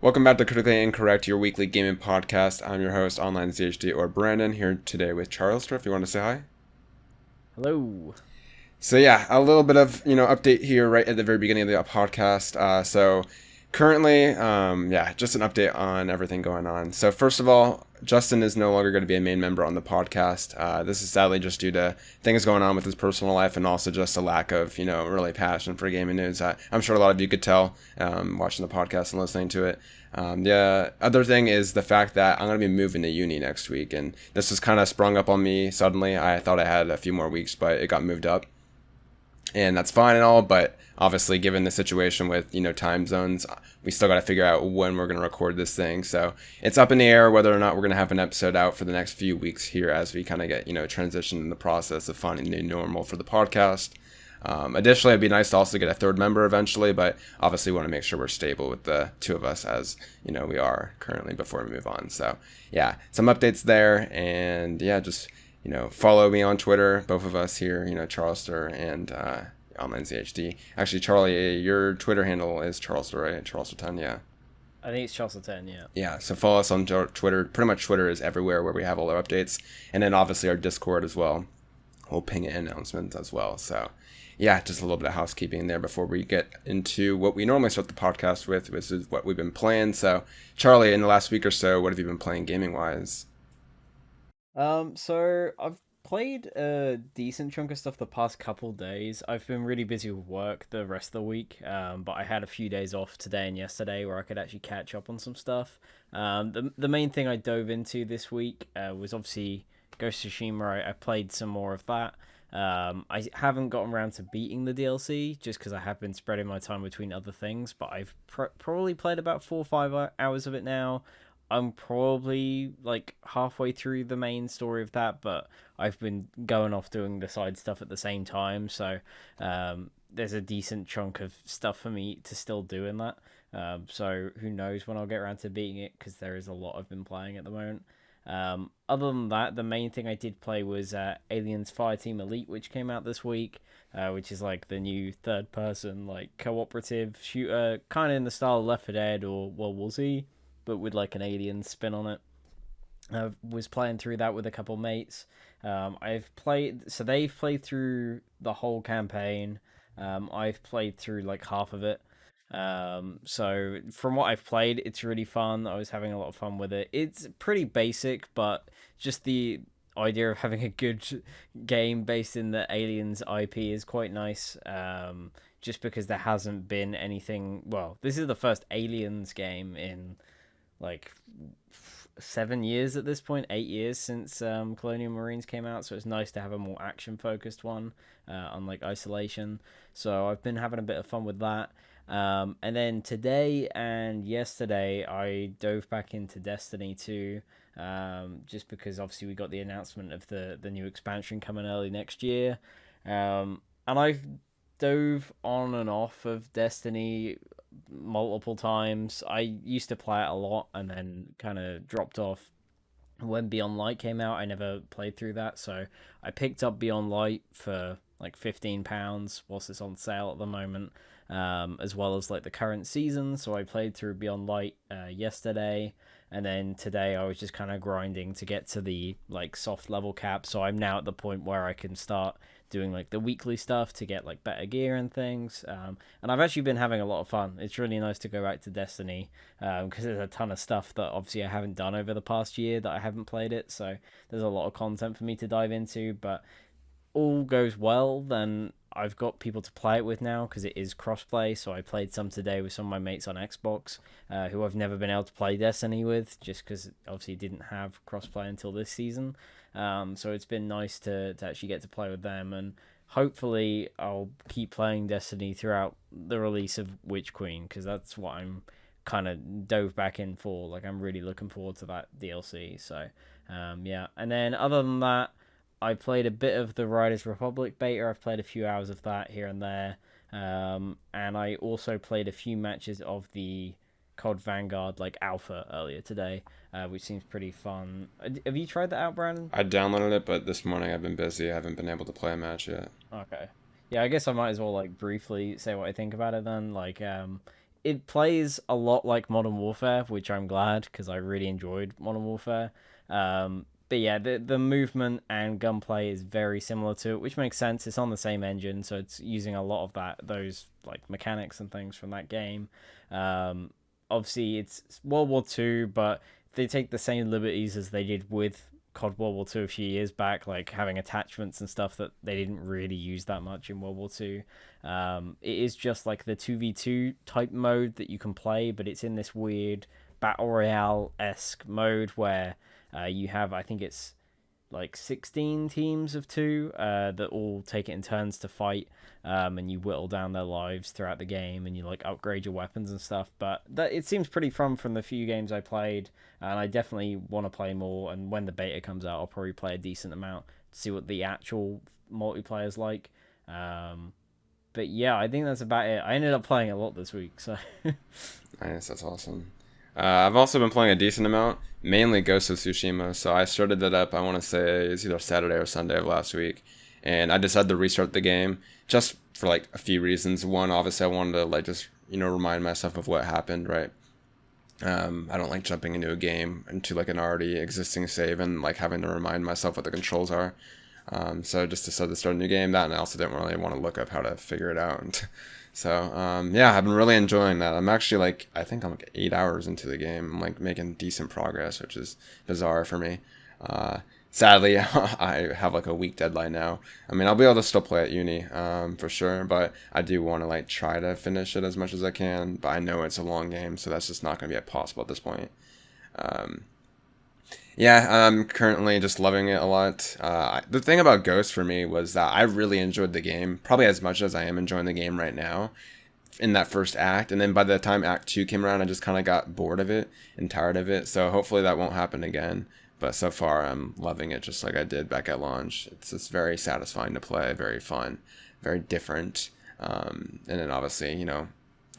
Welcome back to Critically Incorrect, your weekly gaming podcast. I'm your host, Online ZHD, or Brandon, here today with Charles. If you want to say hi. Hello. So yeah, a little bit of update here right at the very beginning of the podcast. So currently, just an update on everything going on. So first of all, Justin is no longer going to be a main member on the podcast. This is sadly just due to things going on with his personal life and also just a lack of really passion for gaming news. I'm sure a lot of you could tell watching the podcast and listening to it. The other thing is the fact that I'm going to be moving to uni next week, and this was kind of sprung up on me suddenly. I thought I had a few more weeks, but it got moved up, and that's fine and all, but obviously given the situation with time zones, we still got to figure out when we're going to record this thing. So it's up in the air whether or not we're going to have an episode out for the next few weeks here as we kind of get transition in the process of finding a new normal for the podcast. Additionally, it'd be nice to also get a third member eventually, but obviously we want to make sure we're stable with the two of us as we are currently before we move on. So yeah, some updates there, and yeah, just follow me on Twitter, both of us here, Charlester and Online ZHD. Actually, Charlie, your Twitter handle is Charlester, right? Charlester10, yeah. I think it's Chelsea 10, yeah. Yeah, so follow us on Twitter. Pretty much Twitter is everywhere where we have all our updates. And then obviously our Discord as well. We'll ping announcements as well. So yeah, just a little bit of housekeeping there before we get into what we normally start the podcast with, which is what we've been playing. So Charlie, in the last week or so, what have you been playing gaming-wise? So I've played a decent chunk of stuff the past couple days. I've been really busy with work the rest of the week, but I had a few days off today and yesterday where I could actually catch up on some stuff. The main thing I dove into this week was obviously Ghost of Tsushima. I played some more of that. I haven't gotten around to beating the DLC just because I have been spreading my time between other things, but I've probably played about 4 or 5 hours of it now. I'm probably like halfway through the main story of that, but I've been going off doing the side stuff at the same time, so there's a decent chunk of stuff for me to still do in that. So who knows when I'll get around to beating it, because there is a lot I've been playing at the moment. Other than that, the main thing I did play was Aliens Fireteam Elite, which came out this week, which is like the new third-person like cooperative shooter, kind of in the style of Left 4 Dead or World War Z, but with like an alien spin on it. I was playing through that with a couple mates. They've played through the whole campaign. I've played through like half of it. So from what I've played, it's really fun. I was having a lot of fun with it. It's pretty basic, but just the idea of having a good game based in the Aliens IP is quite nice. Just because there hasn't been anything. Well, this is the first Aliens game in like 7 years at this point, 8 years since Colonial Marines came out, so it's nice to have a more action focused one, unlike Isolation. So I've been having a bit of fun with that. And then today and yesterday I dove back into Destiny 2, just because obviously we got the announcement of the new expansion coming early next year. And I've dove on and off of Destiny multiple times. I used to play it a lot and then kind of dropped off. When Beyond Light came out, I never played through that, so I picked up Beyond Light for like £15 whilst it's on sale at the moment, as well as like the current season. So I played through Beyond Light yesterday, and then today I was just kind of grinding to get to the like soft level cap. So I'm now at the point where I can start doing like the weekly stuff to get like better gear and things. And I've actually been having a lot of fun. It's really nice to go back to Destiny, because there's a ton of stuff that obviously I haven't done over the past year that I haven't played it. So there's a lot of content for me to dive into. But all goes well, then I've got people to play it with now because it is crossplay. So I played some today with some of my mates on Xbox, who I've never been able to play Destiny with, just because obviously didn't have crossplay until this season. So it's been nice to actually get to play with them, and hopefully I'll keep playing Destiny throughout the release of Witch Queen, because that's what I'm kind of dove back in for. Like, I'm really looking forward to that DLC. So yeah, and then other than that, I played a bit of the Riders Republic beta. I've played a few hours of that here and there. And I also played a few matches of the COD Vanguard like alpha earlier today, which seems pretty fun. Have you tried that out, Brandon? I downloaded it, but this morning I've been busy. I haven't been able to play a match yet. Okay. Yeah, I guess I might as well like briefly say what I think about it then. Like, it plays a lot like Modern Warfare, which I'm glad because I really enjoyed Modern Warfare. But yeah, the movement and gunplay is very similar to it, which makes sense. It's on the same engine, so it's using a lot of those like mechanics and things from that game. Um, Obviously, it's World War Two, but they take the same liberties as they did with COD World War Two a few years back, like having attachments and stuff that they didn't really use that much in World War Two. It is just like the 2v2 type mode that you can play, but it's in this weird battle royale esque mode where you have, I think it's like 16 teams of two that all take it in turns to fight, and you whittle down their lives throughout the game, and you like upgrade your weapons and stuff. But it seems pretty fun from the few games I played, and I definitely want to play more. And when the beta comes out, I'll probably play a decent amount to see what the actual multiplayer is like. But yeah, I think that's about it. I ended up playing a lot this week, so Nice, that's awesome. I've also been playing a decent amount, mainly Ghost of Tsushima. So I started that up, I want to say it's either Saturday or Sunday of last week. And I decided to restart the game just for like a few reasons. One, obviously, I wanted to like just, remind myself of what happened, right? I don't like jumping into a game into like an already existing save and like having to remind myself what the controls are. So just decided to start a new game. That, and I also didn't really want to look up how to figure it out. So yeah, I've been really enjoying that. I'm actually like, I think I'm like 8 hours into the game. I'm like making decent progress, which is bizarre for me. Sadly, I have like a week deadline now. I mean, I'll be able to still play at uni for sure, but I do want to like try to finish it as much as I can. But I know it's a long game, so that's just not going to be possible at this point. Yeah, I'm currently just loving it a lot. The thing about Ghost for me was that I really enjoyed the game, probably as much as I am enjoying the game right now in that first act. And then by the time Act 2 came around, I just kind of got bored of it and tired of it. So hopefully that won't happen again. But so far, I'm loving it just like I did back at launch. It's just very satisfying to play, very fun, very different. And then obviously, the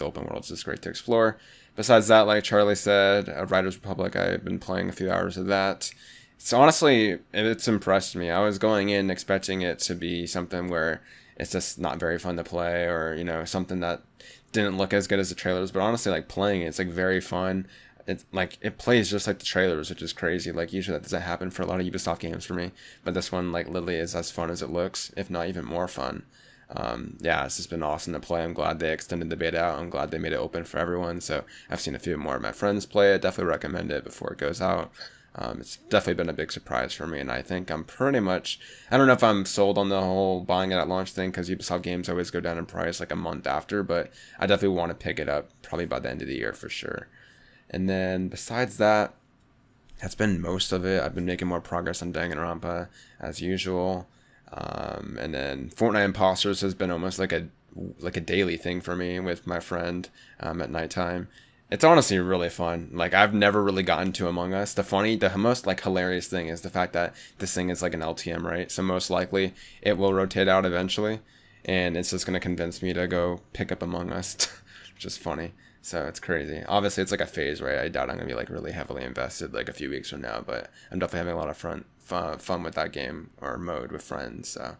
open world is just great to explore. Besides that, like Charlie said, Riders Republic, I've been playing a few hours of that. So honestly, it's impressed me. I was going in expecting it to be something where it's just not very fun to play, or something that didn't look as good as the trailers. But honestly, like playing it, it's like very fun. It's like it plays just like the trailers, which is crazy. Like usually that doesn't happen for a lot of Ubisoft games for me, but this one like literally is as fun as it looks, if not even more fun. Yeah, it's just been awesome to play. I'm glad they extended the beta out. I'm glad they made it open for everyone. So I've seen a few more of my friends play it. Definitely recommend it before it goes out. It's definitely been a big surprise for me, and I think I'm pretty much, I don't know if I'm sold on the whole buying it at launch thing, because Ubisoft games always go down in price like a month after, but I definitely want to pick it up probably by the end of the year for sure. And then besides that, that's been most of it. I've been making more progress on Danganronpa as usual. And then Fortnite Imposters has been almost like a daily thing for me with my friend at nighttime. It's honestly really fun. Like I've never really gotten to Among Us. The most like hilarious thing is the fact that this thing is like an LTM, right? So most likely it will rotate out eventually, and it's just gonna convince me to go pick up Among Us, which is funny. So it's crazy. Obviously, it's like a phase, right? I doubt I'm gonna be like really heavily invested like a few weeks from now, but I'm definitely having a lot of fun with that game or mode with friends. So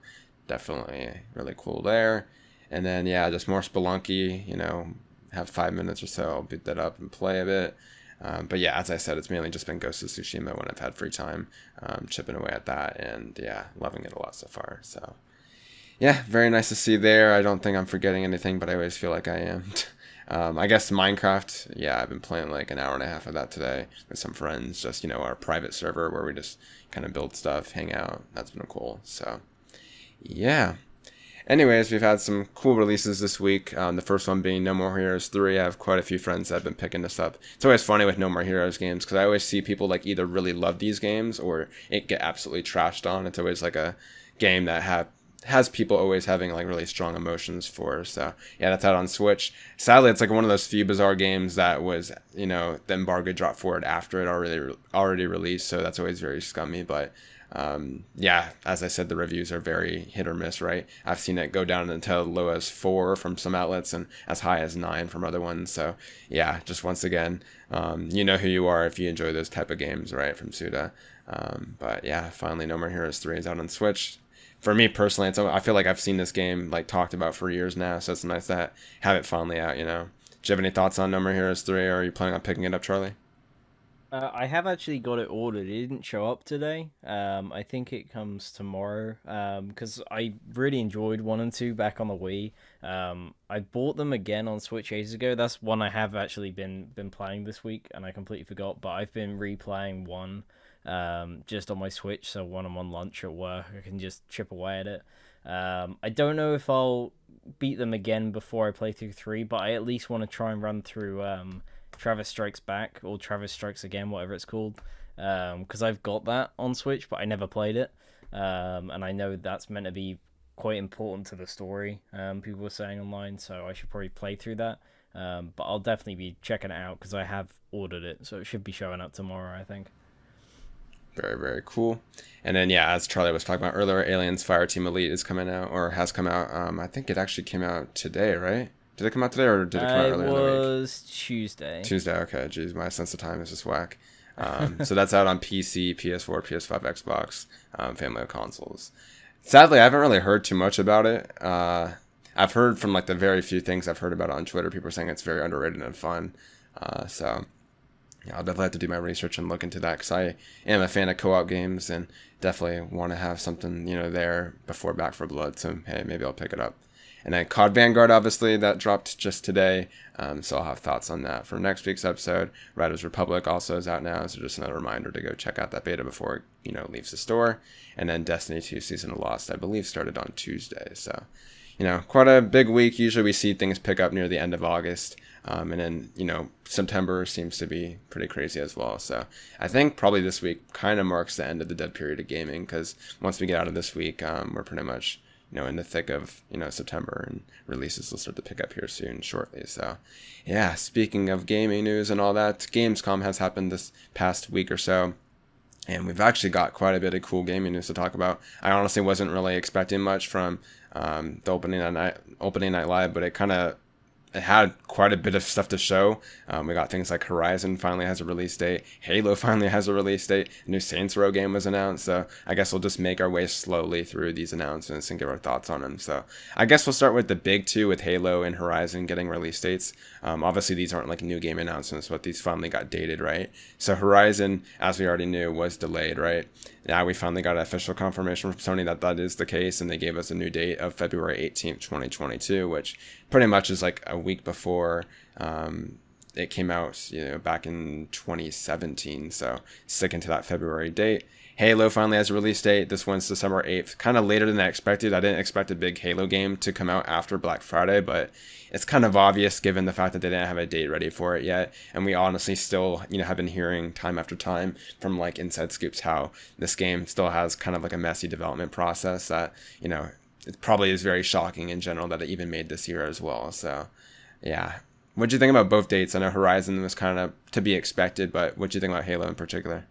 definitely really cool there. And then yeah, just more Spelunky. Have 5 minutes or so, I'll boot that up and play a bit. But yeah, as I said, it's mainly just been Ghost of Tsushima when I've had free time, chipping away at that, and yeah, loving it a lot so far. So yeah, very nice to see there. I don't think I'm forgetting anything, but I always feel like I am. I guess Minecraft, yeah, I've been playing like an hour and a half of that today with some friends, just, our private server where we just kind of build stuff, hang out. That's been cool. So, yeah. Anyways, we've had some cool releases this week. The first one being No More Heroes 3. I have quite a few friends that have been picking this up. It's always funny with No More Heroes games because I always see people like either really love these games or it get absolutely trashed on. It's always like a game that has people always having like really strong emotions for. So yeah, that's out on Switch. Sadly, it's like one of those few bizarre games that was, the embargo dropped for it after it already released. So that's always very scummy. But yeah, as I said, the reviews are very hit or miss, right? I've seen it go down until as low as 4 from some outlets and as high as 9 from other ones. So yeah, just once again, you know who you are if you enjoy those type of games, right? From Suda. But yeah, finally No More Heroes 3 is out on Switch. For me personally, I feel like I've seen this game like talked about for years now, so it's nice to have it finally out, Do you have any thoughts on No More Heroes 3, or are you planning on picking it up, Charlie? I have actually got it ordered. It didn't show up today. I think it comes tomorrow. Because I really enjoyed 1 and 2 back on the Wii. I bought them again on Switch ages ago. That's one I have actually been playing this week, and I completely forgot. But I've been replaying 1, just on my Switch. So when I'm on lunch at work, I can just chip away at it. I don't know if I'll beat them again before I play through 3, but I at least want to try and run through Travis Strikes Back or Travis Strikes Again, whatever it's called, because I've got that on Switch, but I never played it, and I know that's meant to be quite important to the story. People were saying online, so I should probably play through that. But I'll definitely be checking it out because I have ordered it, so it should be showing up tomorrow, I think. Very, very cool. And then, yeah, as Charlie was talking about earlier, Aliens Fireteam Elite is coming out, or has come out. I think it actually came out today, right? Did it come out today, or did it come out It earlier in the week? was Tuesday. Tuesday, okay. Jeez, my sense of time is just whack. So that's out on PC, PS4, PS5, Xbox, family of consoles. Sadly, I haven't really heard too much about it. I've heard from like the very few things I've heard about it on Twitter, people are saying it's very underrated and fun. So yeah, I'll definitely have to do my research and look into that because I am a fan of co-op games and definitely want to have something, there before Back for Blood. So hey, maybe I'll pick it up. And then COD Vanguard, obviously, that dropped just today. So I'll have thoughts on that for next week's episode. Riders Republic also is out now, so just another reminder to go check out that beta before it, leaves the store. And then Destiny 2 Season of Lost, I believe, started on Tuesday. So, quite a big week. Usually we see things pick up near the end of August. And then, September seems to be pretty crazy as well. So I think probably this week kind of marks the end of the dead period of gaming because once we get out of this week, we're pretty much in the thick of, September, and releases will start to pick up here soon, shortly. So, yeah, speaking of gaming news and all that, Gamescom has happened this past week or so, and we've actually got quite a bit of cool gaming news to talk about. I honestly wasn't really expecting much from the opening night live, but it had quite a bit of stuff to show. We got things like Horizon finally has a release date. Halo finally has a release date. A new Saints Row game was announced. So I guess we'll just make our way slowly through these announcements and give our thoughts on them. So I guess we'll start with the big two, with Halo and Horizon getting release dates. Obviously, these aren't like new game announcements, but these finally got dated, right? So Horizon, as we already knew, was delayed, right? Now we finally got official confirmation from Sony that is the case, and they gave us a new date of February 18th, 2022, which pretty much is like a week before it came out, back in 2017. So sticking to that February date. Halo finally has a release date. This one's December 8th, kind of later than I expected. I didn't expect a big Halo game to come out after Black Friday, but it's kind of obvious given the fact that they didn't have a date ready for it yet. And we honestly still, have been hearing time after time from like inside scoops how this game still has kind of like a messy development process that, it probably is very shocking in general that it even made this year as well. So, yeah. What'd you think about both dates? I know Horizon was kind of to be expected, but what'd you think about Halo in particular?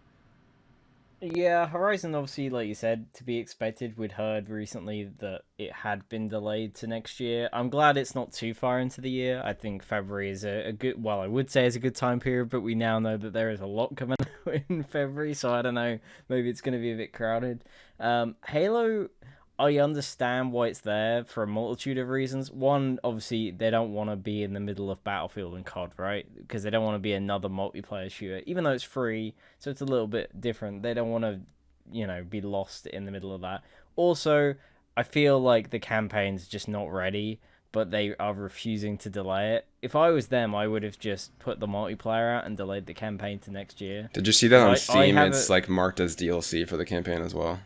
Yeah, Horizon, obviously, like you said, to be expected. We'd heard recently that it had been delayed to next year. I'm glad it's not too far into the year. I think February is a good, well, I would say it's a good time period, but we now know that there is a lot coming out in February, so I don't know, maybe it's going to be a bit crowded. Halo, I understand why it's there for a multitude of reasons. One, obviously, they don't want to be in the middle of Battlefield and COD, right? Because they don't want to be another multiplayer shooter, even though it's free, so it's a little bit different. They don't want to, be lost in the middle of that. Also, I feel like the campaign's just not ready, but they are refusing to delay it. If I was them, I would have just put the multiplayer out and delayed the campaign to next year. Did you see that Because on I Steam? have It's it. like marked as DLC for the campaign as well.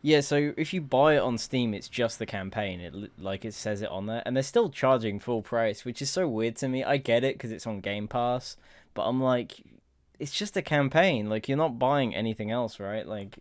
Yeah, so if you buy it on Steam, it's just the campaign. It says it on there, and they're still charging full price, which is so weird to me. I get it because it's on Game Pass, but I'm like, it's just a campaign. Like you're not buying anything else, right? Like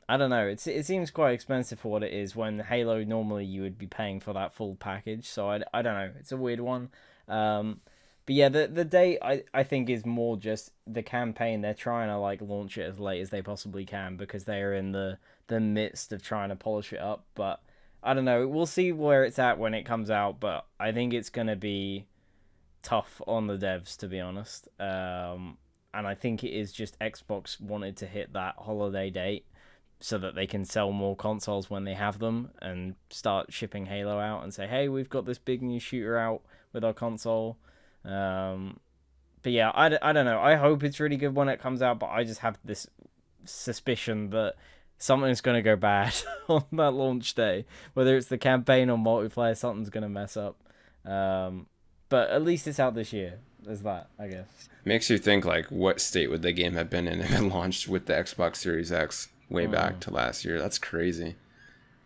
I don't know. It seems quite expensive for what it is. When Halo normally you would be paying for that full package. So I don't know. It's a weird one. Um, but yeah, the date I think is more just the campaign. They're trying to like launch it as late as they possibly can because they are in the midst of trying to polish it up. But I don't know. We'll see where it's at when it comes out. But I think it's gonna be tough on the devs, to be honest. And I think it is just Xbox wanted to hit that holiday date so that they can sell more consoles when they have them and start shipping Halo out and say, hey, we've got this big new shooter out with our console. Um, but yeah, I don't know. I hope it's really good when it comes out, but I just have this suspicion that something's going to go bad on that launch day. Whether it's the campaign or multiplayer, something's going to mess up. Um, but at least it's out this year. There's that, I guess. Makes you think like what state would the game have been in if it launched with the Xbox Series X way back Mm. to last year. That's crazy.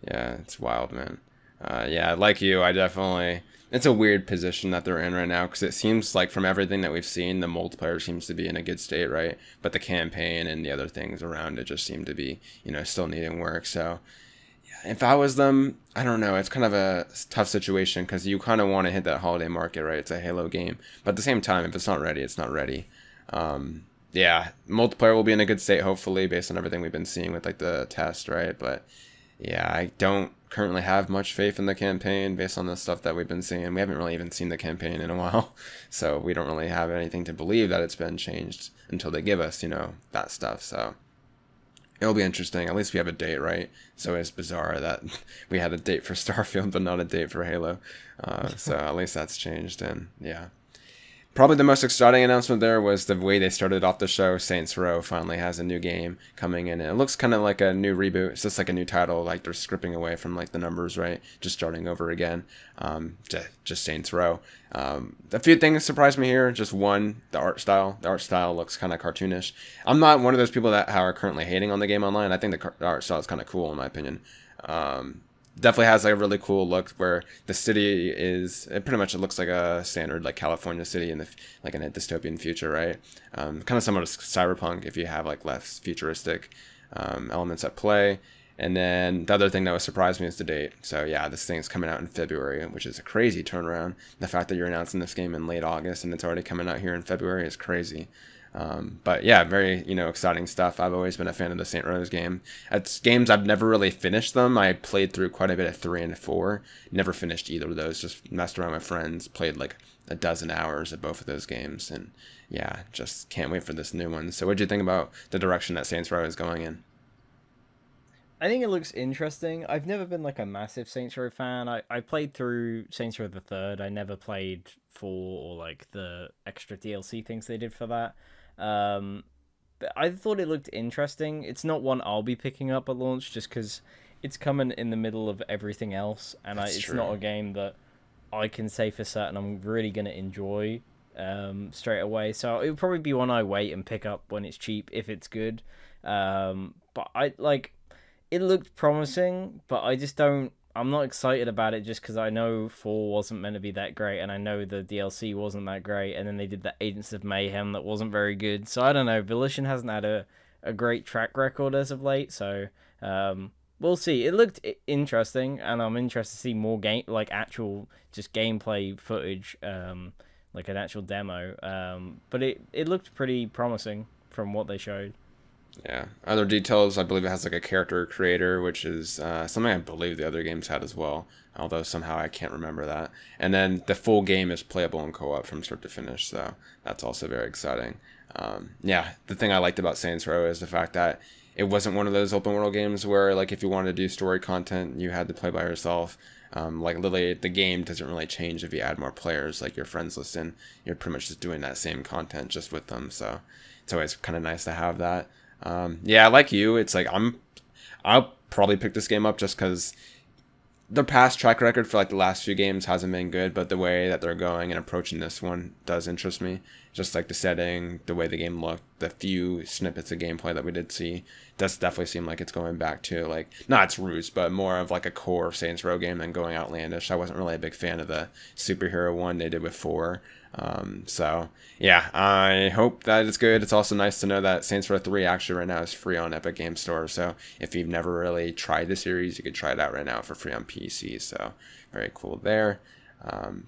Yeah, it's wild, man. Yeah, like you, I definitely. It's a weird position that they're in right now because it seems like from everything that we've seen, the multiplayer seems to be in a good state, right? But the campaign and the other things around it just seem to be, still needing work. So if I was them, I don't know. It's kind of a tough situation because you kind of want to hit that holiday market, right? It's a Halo game, but at the same time, if it's not ready, it's not ready. Yeah, multiplayer will be in a good state, hopefully, based on everything we've been seeing with like the test, right? But yeah, I don't currently have much faith in the campaign based on the stuff that we've been seeing. We haven't really even seen the campaign in a while, so we don't really have anything to believe that it's been changed until they give us, that stuff. So it'll be interesting. At least we have a date, right? So it's bizarre that we had a date for Starfield, but not a date for Halo. So at least that's changed, and yeah. Probably the most exciting announcement there was the way they started off the show. Saints Row finally has a new game coming in, and it looks kind of like a new reboot. It's just like a new title, like they're stripping away from like the numbers, right? Just starting over again. Just Saints Row. A few things surprised me here. Just one, the art style. The art style looks kind of cartoonish. I'm not one of those people that are currently hating on the game online. I think the art style is kind of cool in my opinion. Definitely has like a really cool look where the city is it pretty much it looks like a standard like California city in the like in a dystopian future, right? Kind of similar to cyberpunk if you have like less futuristic elements at play. And then the other thing that was surprised me is the date. So yeah, this thing's coming out in February, which is a crazy turnaround. The fact that you're announcing this game in late August and it's already coming out here in February is crazy. But yeah, very exciting stuff. I've always been a fan of the Saint Rose game. It's games I've never really finished them. I played through quite a bit of 3 and 4. Never finished either of those. Just messed around with friends. Played like a dozen hours of both of those games, and yeah, just can't wait for this new one. So, what do you think about the direction that Saints Row is going in? I think it looks interesting. I've never been like a massive Saints Row fan. I played through Saints Row the Third. I never played 4 or like the extra DLC things they did for that. But I thought it looked interesting. It's not one I'll be picking up at launch just because it's coming in the middle of everything else, and That's it's true. not a game that I can say for certain I'm really gonna enjoy straight away. So it'll probably be one I wait and pick up when it's cheap if it's good. But I like it looked promising, but I just don't. I'm not excited about it just because I know 4 wasn't meant to be that great, and I know the DLC wasn't that great, and then they did the Agents of Mayhem that wasn't very good. So I don't know. Volition hasn't had a great track record as of late, so we'll see. It looked interesting, and I'm interested to see more game, like actual just gameplay footage, like an actual demo. But it looked pretty promising from what they showed. Yeah. Other details, I believe it has like a character creator, which is something I believe the other games had as well. Although somehow I can't remember that. And then the full game is playable in co-op from start to finish, so that's also very exciting. Yeah, the thing I liked about Saints Row is the fact that it wasn't one of those open world games where like if you wanted to do story content, you had to play by yourself. Like literally, the game doesn't really change if you add more players. Like your friends listen, you're pretty much just doing that same content just with them. So it's always kind of nice to have that. Yeah, like you, it's like I'll probably pick this game up just because their past track record for like the last few games hasn't been good, but the way that they're going and approaching this one does interest me. Just like the setting, the way the game looked, the few snippets of gameplay that we did see, does definitely seem like it's going back to like not its roots, but more of like a core Saints Row game than going outlandish. I wasn't really a big fan of the superhero one they did with 4. So yeah, I hope that it's good. It's also nice to know that Saints Row 3 actually right now is free on Epic Game Store. So if you've never really tried the series, you could try it out right now for free on PC. So very cool there.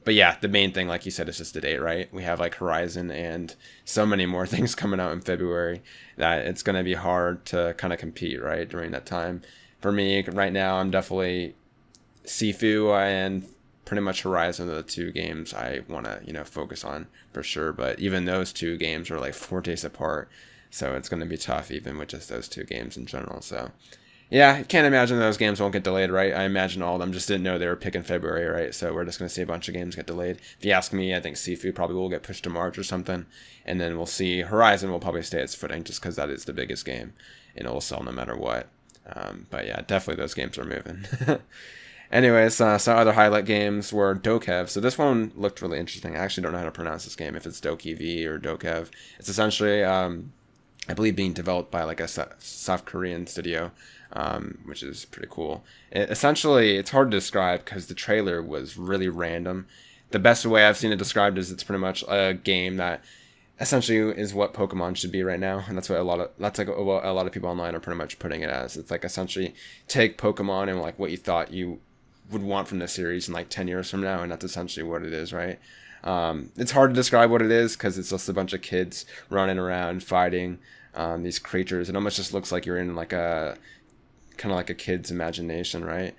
But yeah, the main thing, like you said, is just the date, right? We have like Horizon and so many more things coming out in February that it's going to be hard to kind of compete, right, during that time. For me, right now, I'm definitely Sifu and pretty much Horizon are the 2 games I want to, focus on for sure. But even those 2 games are like 4 days apart. So it's going to be tough even with just those 2 games in general. So Yeah, I can't imagine those games won't get delayed, right? I imagine all of them just didn't know they were picking February, right? So we're just going to see a bunch of games get delayed. If you ask me, I think Sifu probably will get pushed to March or something. And then we'll see Horizon will probably stay its footing just because that is the biggest game and it will sell no matter what. But yeah, definitely those games are moving. Anyways, some other highlight games were Dokev. So this one looked really interesting. I actually don't know how to pronounce this game, if it's Dokev or Dokev. It's essentially, I believe, being developed by like a South Korean studio, which is pretty cool. Essentially, it's hard to describe because the trailer was really random. The best way I've seen it described is it's pretty much a game that essentially is what Pokemon should be right now, and that's like what a lot of people online are pretty much putting it as. It's like essentially take Pokemon and like what you thought you would want from the series in like 10 years from now, and that's essentially what it is, right? It's hard to describe what it is because it's just a bunch of kids running around fighting these creatures. It almost just looks like you're in like a kind of like a kid's imagination, right?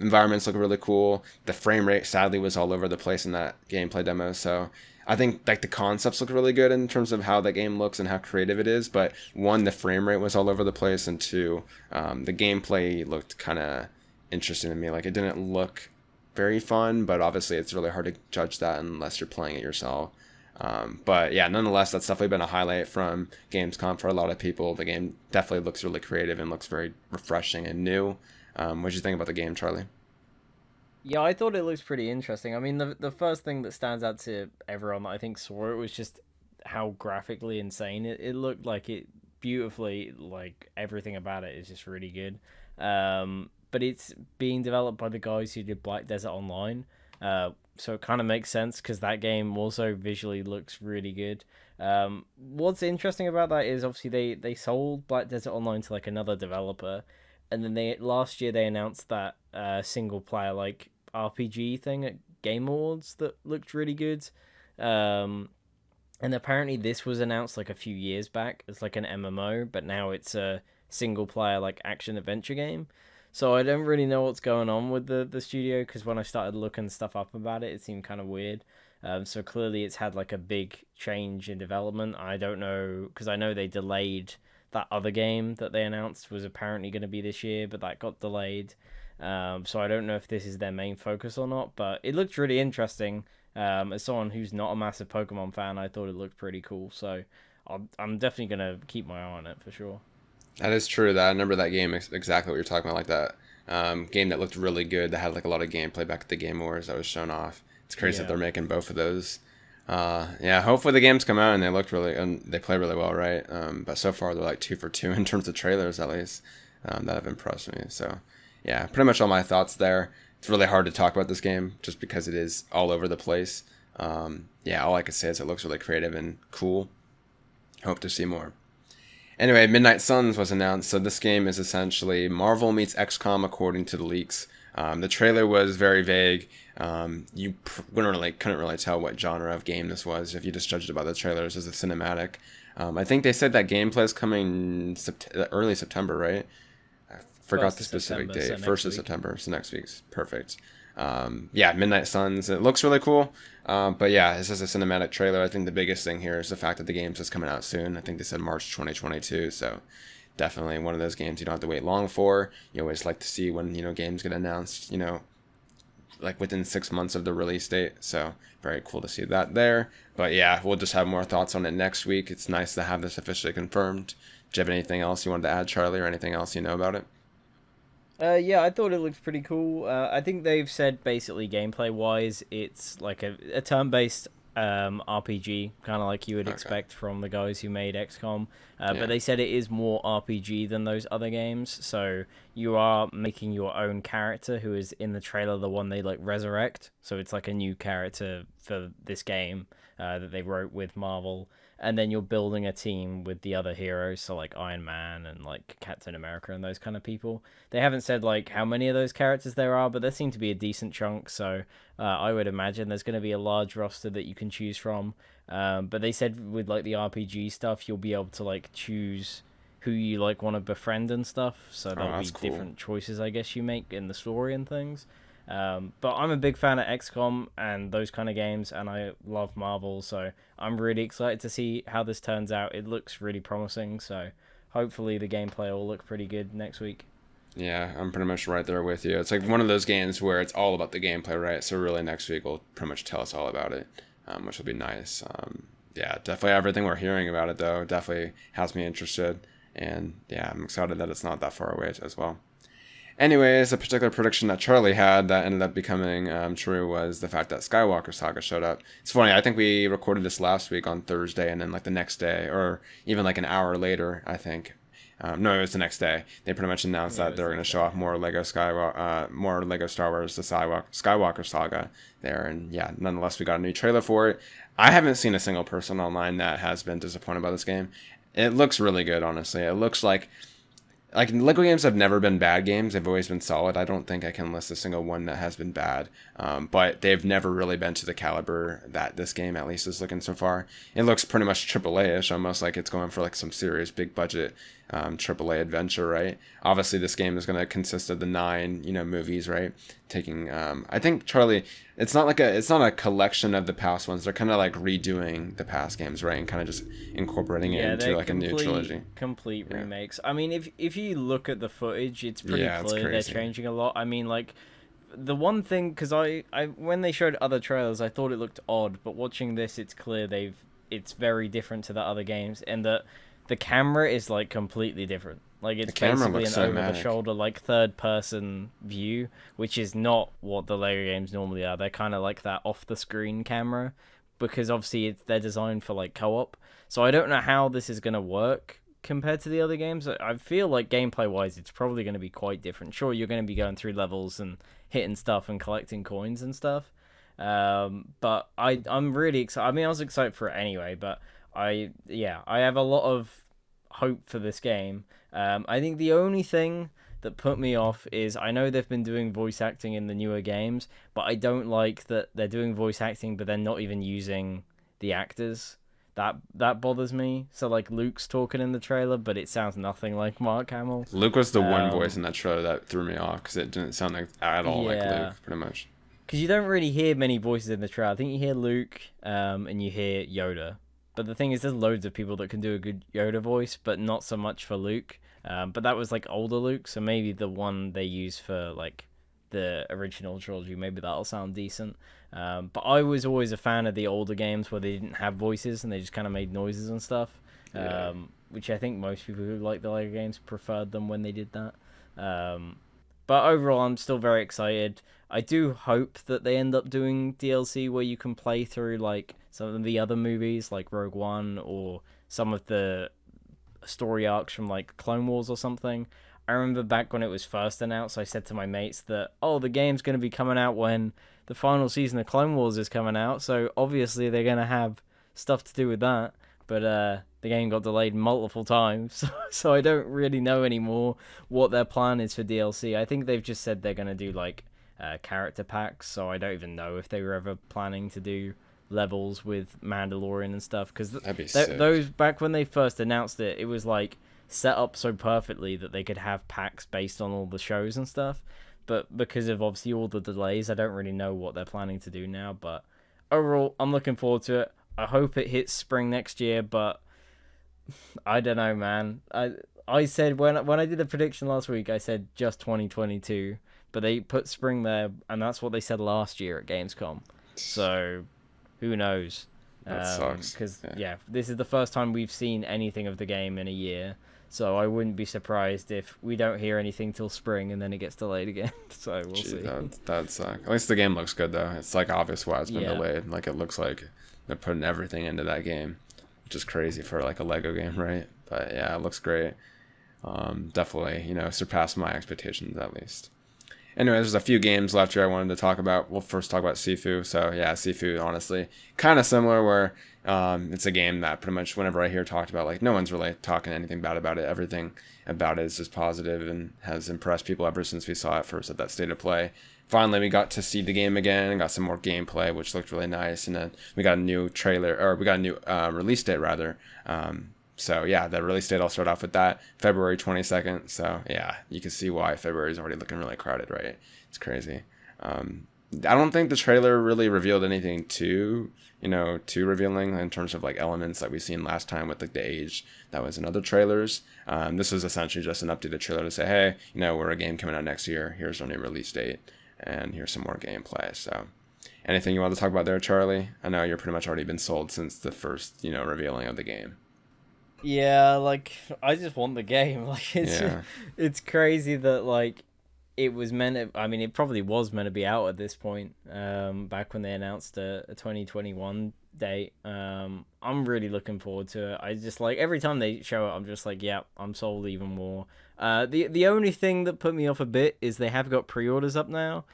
Environments look really cool. The frame rate sadly was all over the place in that gameplay demo, so I think like the concepts look really good in terms of how the game looks and how creative it is. But one, the frame rate was all over the place, and two, the gameplay looked kind of interesting to me. Like it didn't look very fun, but obviously it's really hard to judge that unless you're playing it yourself. But yeah, nonetheless, that's definitely been a highlight from Gamescom for a lot of people. The game definitely looks really creative and looks very refreshing and new. What do you think about the game, Charlie? Yeah, I thought it looks pretty interesting. I mean, the first thing that stands out to everyone that I think saw it was just how graphically insane it looked. Like it beautifully, like everything about it is just really good. But it's being developed by the guys who did Black Desert Online, so it kind of makes sense because that game also visually looks really good. What's interesting about that is obviously they sold Black Desert Online to like another developer, and then they last year they announced that single player like RPG thing at Game Awards that looked really good. Um, and apparently this was announced like a few years back as like an MMO, but now it's a single player like action adventure game. So I don't really know what's going on with the studio because when I started looking stuff up about it, it seemed kind of weird. So clearly it's had like a big change in development. I don't know because I know they delayed that other game that they announced was apparently going to be this year, but that got delayed. So I don't know if this is their main focus or not, but it looked really interesting. As someone who's not a massive Pokemon fan, I thought it looked pretty cool. So I'm definitely gonna keep my eye on it for sure. That is true. That I remember that game exactly what you're talking about, like that game that looked really good. That had like a lot of gameplay back at the Game Awards that was shown off. It's crazy that Yeah. they're making both of those. Yeah, hopefully the games come out and they look really and they play really well, right? But so far they're like 2 for 2 in terms of trailers, at least that have impressed me. So yeah, pretty much all my thoughts there. It's really hard to talk about this game just because it is all over the place. Yeah, all I can say is it looks really creative and cool. Hope to see more. Anyway, Midnight Suns was announced. So this game is essentially Marvel meets XCOM according to the leaks. The trailer was very vague. Couldn't really tell what genre of game this was if you just judged it by the trailers as a cinematic. I think they said that gameplay is coming early September, right? I forgot First the of specific September, so date. next First of week. September, so next week's perfect. Yeah, Midnight Suns. It looks really cool. But yeah, this is a cinematic trailer. I think the biggest thing here is the fact that the game's just coming out soon. I think they said March 2022. So definitely one of those games you don't have to wait long for. You always like to see when games get announced. Like within 6 months of the release date. So very cool to see that there. But yeah, we'll just have more thoughts on it next week. It's nice to have this officially confirmed. Do you have anything else you wanted to add, Charlie, or anything else you know about it? Yeah, I thought it looked pretty cool. I think they've said basically gameplay wise, it's like a turn based RPG, kind of like you would Okay. expect from the guys who made XCOM. But Yeah. they said it is more RPG than those other games. So you are making your own character who is in the trailer, the one they like resurrect. So it's like a new character for this game that they wrote with Marvel, and then you're building a team with the other heroes, so like Iron Man and like Captain America and those kind of people. They haven't said like how many of those characters there are, but there seem to be a decent chunk. So I would imagine there's going to be a large roster that you can choose from. But they said with like the RPG stuff, you'll be able to like choose who you like want to befriend and stuff. So Oh, there'll be that's cool. different choices, I guess, you make in the story and things. But I'm a big fan of XCOM and those kind of games, and I love Marvel, so I'm really excited to see how this turns out. It looks really promising, so hopefully the gameplay will look pretty good next week. Yeah, I'm pretty much right there with you. It's like one of those games where it's all about the gameplay, right? So really, next week will pretty much tell us all about it, which will be nice. Yeah, definitely everything we're hearing about it though definitely has me interested, and yeah, I'm excited that it's not that far away as well. Anyways, a particular prediction that Charlie had that ended up becoming true was the fact that Skywalker Saga showed up. It's funny, I think we recorded this last week on Thursday, and then like the next day, or even like an hour later, I think. No, it was the next day. They pretty much announced that they're going to show off more Lego Skywalker, more Lego Star Wars, the Skywalker Saga there, and yeah, nonetheless, we got a new trailer for it. I haven't seen a single person online that has been disappointed by this game. It looks really good, honestly. It looks like Lego games have never been bad games. They've always been solid. I don't think I can list a single one that has been bad. But they've never really been to the caliber that this game at least is looking so far. It looks pretty much AAA-ish, almost like it's going for like some serious big budget AAA adventure, right? Obviously, this game is going to consist of the 9, movies, right? Taking, I think Charlie, it's not a collection of the past ones. They're kind of like redoing the past games, right? And kind of just incorporating it into like a new trilogy. Complete remakes. I mean, if you look at the footage, it's pretty clear they're changing a lot. I mean, like, the one thing, because I when they showed other trailers, I thought it looked odd, but watching this, it's clear it's very different to the other games, and that the camera is like completely different. Like, it's basically an over-the-shoulder, like, third-person view, which is not what the Lego games normally are. They're kind of like that off-the-screen camera, because obviously they're designed for like co-op. So I don't know how this is going to work compared to the other games. I feel like gameplay-wise, it's probably going to be quite different. Sure, you're going to be going through levels and hitting stuff and collecting coins and stuff. But I'm really excited. I mean, I was excited for it anyway, but I have a lot of hope for this game. I think the only thing that put me off is I know they've been doing voice acting in the newer games, but I don't like that they're doing voice acting, but they're not even using the actors. That bothers me. So like Luke's talking in the trailer, but it sounds nothing like Mark Hamill. Luke was the one voice in that trailer that threw me off because it didn't sound like at all like Luke, pretty much. Because you don't really hear many voices in the trailer. I think you hear Luke, and you hear Yoda. But the thing is, there's loads of people that can do a good Yoda voice, but not so much for Luke. But that was like older Luke, so maybe the one they use for like the original trilogy, maybe that'll sound decent. But I was always a fan of the older games where they didn't have voices and they just kind of made noises and stuff. Which I think most people who like the Lego games preferred them when they did that. But overall, I'm still very excited. I do hope that they end up doing DLC where you can play through like some of the other movies, like Rogue One, or some of the story arcs from like Clone Wars or something. I remember back when it was first announced, I said to my mates that, oh, the game's going to be coming out when the final season of Clone Wars is coming out, so obviously they're going to have stuff to do with that. But the game got delayed multiple times, so I don't really know anymore what their plan is for DLC. I think they've just said they're going to do like character packs, so I don't even know if they were ever planning to do levels with Mandalorian and stuff, because those, back when they first announced it, it was like set up so perfectly that they could have packs based on all the shows and stuff. But because of obviously all the delays, I don't really know what they're planning to do now. But overall, I'm looking forward to it. I hope it hits spring next year, but I don't know, man. I said when I did the prediction last week, I said just 2022, but they put spring there, and that's what they said last year at Gamescom. So who knows? That sucks. Because this is the first time we've seen anything of the game in a year. So I wouldn't be surprised if we don't hear anything till spring and then it gets delayed again. So we'll see. That'd suck. At least the game looks good though. It's like obvious why it's been delayed. Like it looks like they're putting everything into that game, which is crazy for like a Lego game, right? But yeah, it looks great. Definitely, surpassed my expectations at least. Anyways, there's a few games left here I wanted to talk about. We'll first talk about Sifu. So yeah, Sifu, honestly, kind of similar where it's a game that pretty much whenever I hear talked about, like no one's really talking anything bad about it. Everything about it is just positive and has impressed people ever since we saw it first at that State of Play. Finally, we got to see the game again and got some more gameplay, which looked really nice. And then we got a new release date rather. So yeah, the release date, I'll start off with that, February 22nd. So yeah, you can see why February is already looking really crowded, right? It's crazy. I don't think the trailer really revealed anything too revealing in terms of like elements that we've seen last time with like the age that was in other trailers. This was essentially just an updated trailer to say, hey, we're a game coming out next year. Here's our new release date, and here's some more gameplay. So, anything you want to talk about there, Charlie? I know you're pretty much already been sold since the first, revealing of the game. Yeah, like I just want the game. Like Yeah, it's crazy that like it was meant to, I mean it probably was meant to be out at this point, back when they announced a 2021 date. I'm really looking forward to it. I just like every time they show it I'm just like, yeah, I'm sold even more. The only thing that put me off a bit is they have got pre-orders up now,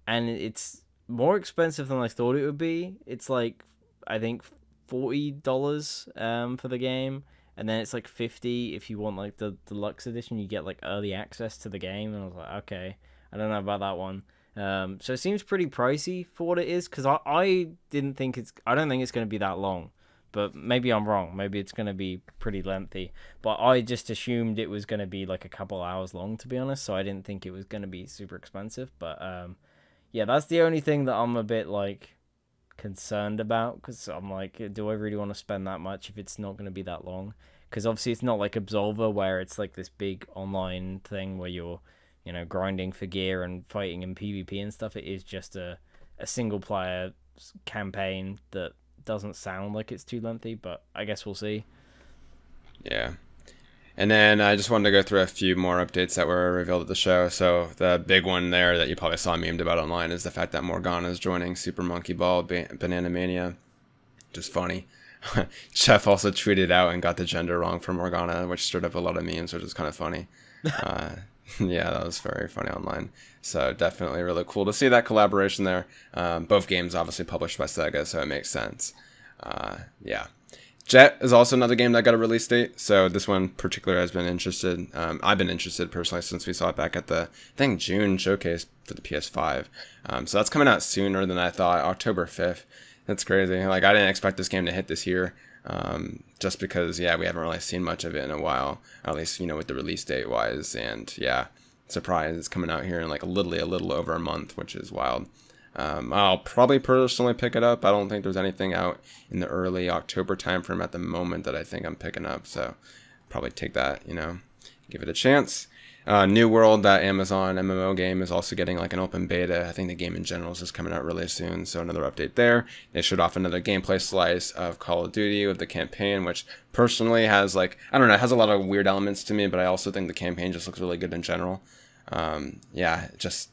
and it's more expensive than I thought it would be. It's like, I think $40 for the game, and then it's like 50 if you want like the deluxe edition. You get like early access to the game, and I was like, okay, I don't know about that one. So it seems pretty pricey for what it is, because I didn't think I don't think it's going to be that long, but maybe I'm wrong. Maybe it's going to be pretty lengthy, but I just assumed it was going to be like a couple hours long, to be honest, so I didn't think it was going to be super expensive. But yeah, that's the only thing that I'm a bit like concerned about, because I'm like, do I really want to spend that much if it's not going to be that long? Because obviously it's not like Absolver, where it's like this big online thing where you're, grinding for gear and fighting in PvP and stuff. It is just a single player campaign that doesn't sound like it's too lengthy, but I guess we'll see. yeah. And then I just wanted to go through a few more updates that were revealed at the show. So the big one there that you probably saw memed about online is the fact that Morgana is joining Super Monkey Ball Banana Mania. Just funny. Jeff also tweeted out and got the gender wrong for Morgana, which stirred up a lot of memes, which is kind of funny. Uh, yeah, that was very funny online. So definitely really cool to see that collaboration there. Both games obviously published by Saga, so it makes sense. Yeah. Jet is also another game that got a release date, so this one particular has been interested. I've been interested personally since we saw it back at the, I think, June showcase for the PS5. So that's coming out sooner than I thought, October 5th. That's crazy. Like, I didn't expect this game to hit this year, just because, yeah, we haven't really seen much of it in a while, at least, with the release date wise. And yeah, surprise, it's coming out here in like a little over a month, which is wild. I'll probably personally pick it up. I don't think there's anything out in the early October timeframe at the moment that I think I'm picking up. So probably take that, give it a chance. New World, that Amazon MMO game, is also getting like an open beta. I think the game in general is just coming out really soon. So another update there. They showed off another gameplay slice of Call of Duty with the campaign, which personally has like, I don't know, it has a lot of weird elements to me, but I also think the campaign just looks really good in general. Yeah, just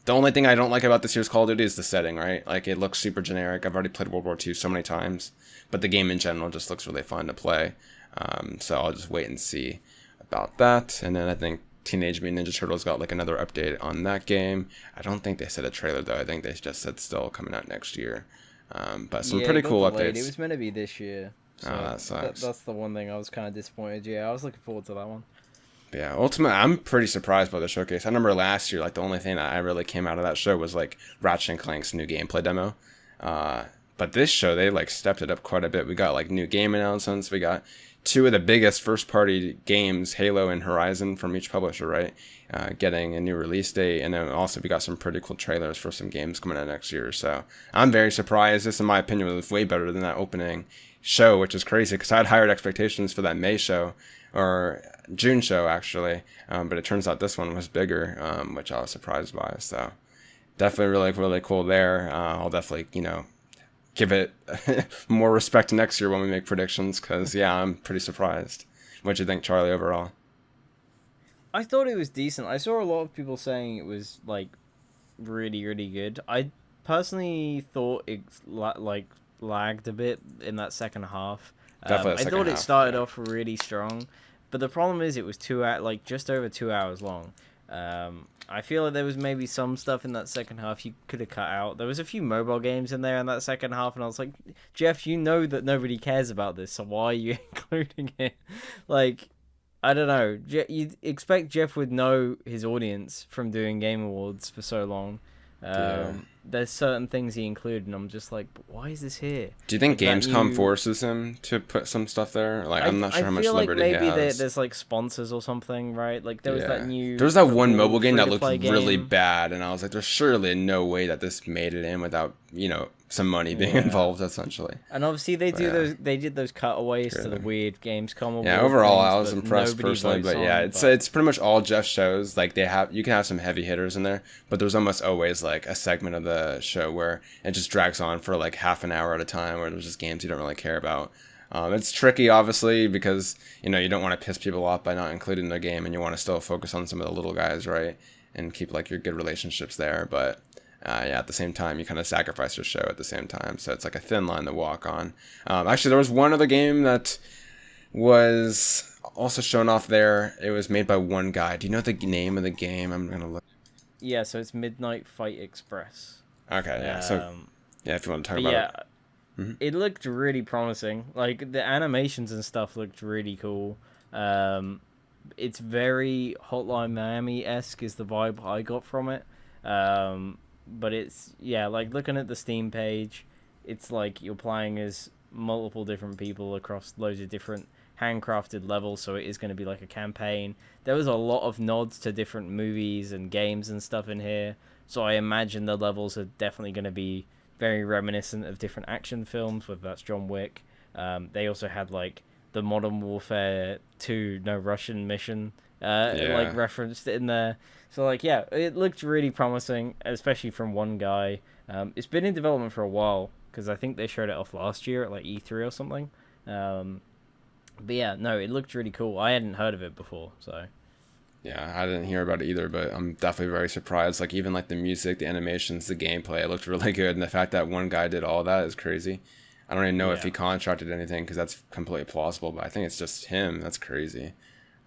the only thing I don't like about this year's Call of Duty is the setting, right? Like, it looks super generic. I've already played World War II so many times, but the game in general just looks really fun to play. So I'll just wait and see about that. And then I think Teenage Mutant Ninja Turtles got like another update on that game. I don't think they said a trailer though. I think they just said still coming out next year. But some pretty cool delayed. updates. It was meant to be this year. So Oh, that sucks. that's the one thing I was kind of disappointed. Yeah, I was looking forward to that one. But yeah, ultimately, I'm pretty surprised by the showcase. I remember last year, like, the only thing that I really came out of that show was, like, Ratchet and Clank's new gameplay demo. But this show, they, like, stepped it up quite a bit. We got, like, new game announcements. We got two of the biggest first-party games, Halo and Horizon, from each publisher, right? Getting a new release date. And then also we got some pretty cool trailers for some games coming out next year. So I'm very surprised. This, in my opinion, was way better than that opening show, which is crazy because I had higher expectations for that May show, or June show actually, but it turns out this one was bigger, which I was surprised by. So definitely really cool there. I'll definitely give it more respect next year when we make predictions, because yeah, I'm pretty surprised. What do you think, Charlie, overall? I thought it was decent. I saw a lot of people saying it was like really good. I personally thought it like lagged a bit in that second half. Definitely the I second thought it half, started yeah. off really strong, but the problem is it was like just over 2 hours long. I feel like there was maybe some stuff in that second half you could have cut out. There was a few mobile games in there in that second half, and I was like, Jeff, you know that nobody cares about this, so why are you including it? Like, I don't know. You'd expect Jeff would know his audience from doing Game Awards for so long. Yeah. there's certain things he included, and I'm just like, but why is this here? Do you think Like that Gamescom new. forces him to put some stuff there? Like, I'm not I sure how much feel like liberty he maybe has. there's like sponsors or something, right? Like there was that Yeah. There new was that one football mobile game free that to looked play really game. bad, and I was like, there's surely no way that this made it in without, some money being Yeah. involved, essentially. And obviously But yeah, they did those cutaways to the crazy. weird Gamescom Yeah, award overall, things, I was but impressed nobody personally, votes but yeah, on. it's But it's pretty much all Jeff shows. Like you can have some heavy hitters in there, but there's almost always like a segment of the show where it just drags on for like half an hour at a time, where there's just games you don't really care about. It's tricky, obviously, because you don't want to piss people off by not including the game, and you want to still focus on some of the little guys, right, and keep like your good relationships there. But yeah, at the same time, you kind of sacrifice your show at the same time, so it's like a thin line to walk on. Actually, there was one other game that was also shown off there. It was made by one guy. Do you know the name of the game? I'm gonna look. yeah, so it's Midnight Fight Express. Okay, yeah. So Um, yeah, if you want to talk but about yeah, it. Hmm. it looked really promising. Like the animations and stuff looked really cool. Um, it's very Hotline Miami esque is the vibe I got from it. But it's yeah, like looking at the Steam page, it's like you're playing as multiple different people across loads of different handcrafted levels. So it is going to be like a campaign. There was a lot of nods to different movies and games and stuff in here. So I imagine the levels are definitely going to be very reminiscent of different action films, whether that's John Wick. They also had like the Modern Warfare 2 No Russian mission like Yeah. referenced in there. So like yeah, it looked really promising, especially from one guy. It's been in development for a while because I think they showed it off last year at like E3 or something. Um, but yeah, no, it looked really cool. I hadn't heard of it before, so Yeah, I didn't hear about it either, but I'm definitely very surprised. Like even like the music, the animations, the gameplay, it looked really good, and the fact that one guy did all that is crazy. I don't even know if he yeah, contracted anything because that's completely plausible, but I think it's just him. That's crazy.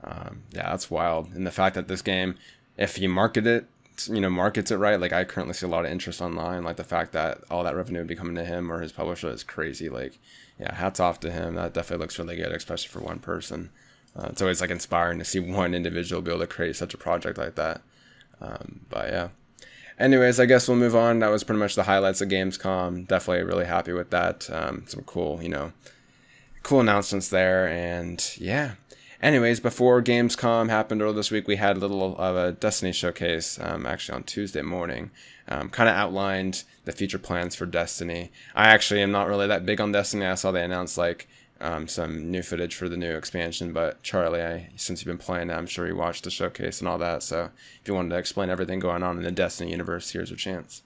Yeah, that's wild. And the fact that this game, if you market it, markets it right, like I currently see a lot of interest online. Like the fact that all that revenue would be coming to him or his publisher is crazy. Like, yeah, hats off to him. That definitely looks really good, especially for one person. It's always like inspiring to see one individual be able to create such a project like that. But yeah. Anyways, I guess we'll move on. That was pretty much the highlights of Gamescom. Definitely really happy with that. Some cool announcements there, and yeah. Anyways, before Gamescom happened earlier this week, we had a little of a Destiny showcase, actually on Tuesday morning. Kind of outlined the future plans for Destiny. I actually am not really that big on Destiny. I saw they announced like some new footage for the new expansion, but Charlie, since you've been playing it, I'm sure you watched the showcase and all that. So if you wanted to explain everything going on in the Destiny universe, here's your chance.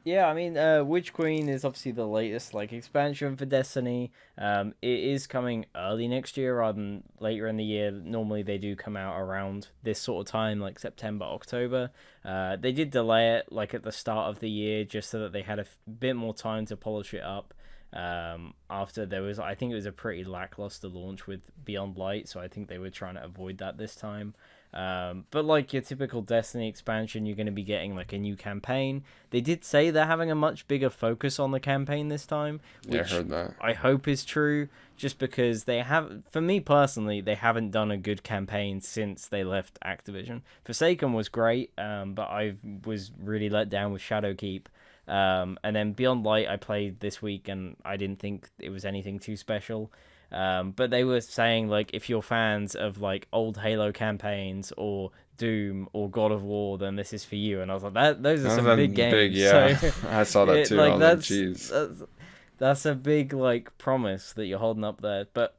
yeah. I mean, Witch Queen is obviously the latest like expansion for Destiny. It is coming early next year rather than later in the year. Normally they do come out around this sort of time, like September, October. They did delay it like at the start of the year just so that they had a bit more time to polish it up. After there was, I think it was a pretty lackluster launch with Beyond Light, so I think they were trying to avoid that this time. But like your typical Destiny expansion, you're going to be getting like a new campaign. They did say they're having a much bigger focus on the campaign this time, Yeah, I which heard that. I hope is true. Just because they have, for me personally, they haven't done a good campaign since they left Activision. Forsaken was great, but I was really let down with Shadowkeep. And then Beyond Light I played this week and I didn't think it was anything too special. But they were saying like if you're fans of like old Halo campaigns or Doom or God of War, then this is for you. And I was like, those are That was some a big big, games. So yeah. I saw that it too. I like was like, jeez. that's a big like promise that you're holding up there. But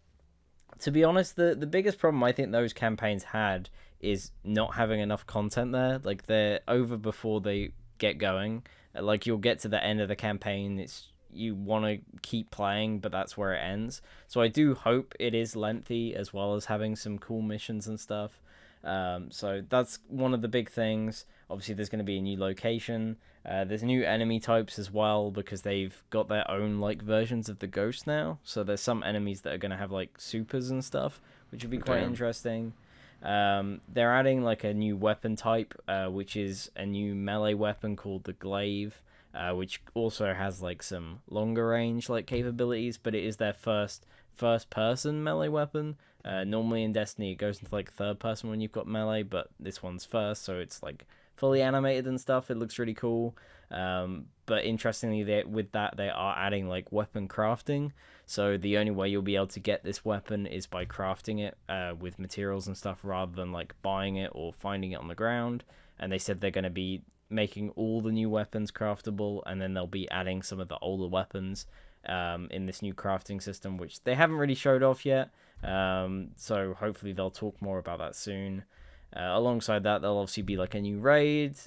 to be honest, the biggest problem I think those campaigns had is not having enough content there. Like they're over before they get going. Like you'll get to the end of the campaign, it's you want to keep playing, but that's where it ends. So I do hope it is lengthy as well as having some cool missions and stuff. So that's one of the big things. Obviously, there's going to be a new location. There's new enemy types as well because they've got their own like versions of the ghost now. So there's some enemies that are going to have like supers and stuff, which would be quite Damn. interesting. They're adding like a new weapon type, which is a new melee weapon called the glaive, which also has like some longer range like capabilities, but it is their first person melee weapon. Normally in Destiny it goes into like third person when you've got melee, but this one's first, so it's like fully animated and stuff. It looks really cool. But interestingly, with that they are adding like weapon crafting. So the only way you'll be able to get this weapon is by crafting it with materials and stuff, rather than like buying it or finding it on the ground. And they said they're going to be making all the new weapons craftable, and then they'll be adding some of the older weapons in this new crafting system, which they haven't really showed off yet. So hopefully they'll talk more about that soon. Alongside that, there'll obviously be like a new raid,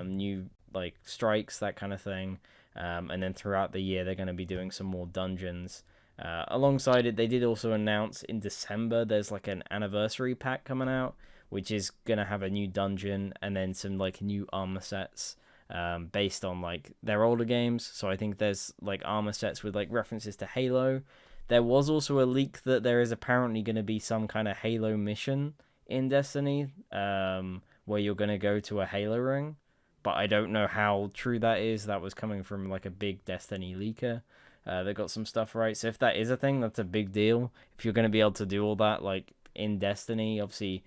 new like strikes, that kind of thing. And then throughout the year, they're going to be doing some more dungeons. Alongside it, they did also announce in December there's like an anniversary pack coming out, which is going to have a new dungeon and then some like new armor sets based on like their older games. So I think there's like armor sets with like references to Halo. There was also a leak that there is apparently going to be some kind of Halo mission in Destiny, where you're going to go to a Halo ring. But I don't know how true that is. That was coming from like a big Destiny leaker. They got some stuff right. So if that is a thing, that's a big deal. If you're going to be able to do all that like in Destiny, obviously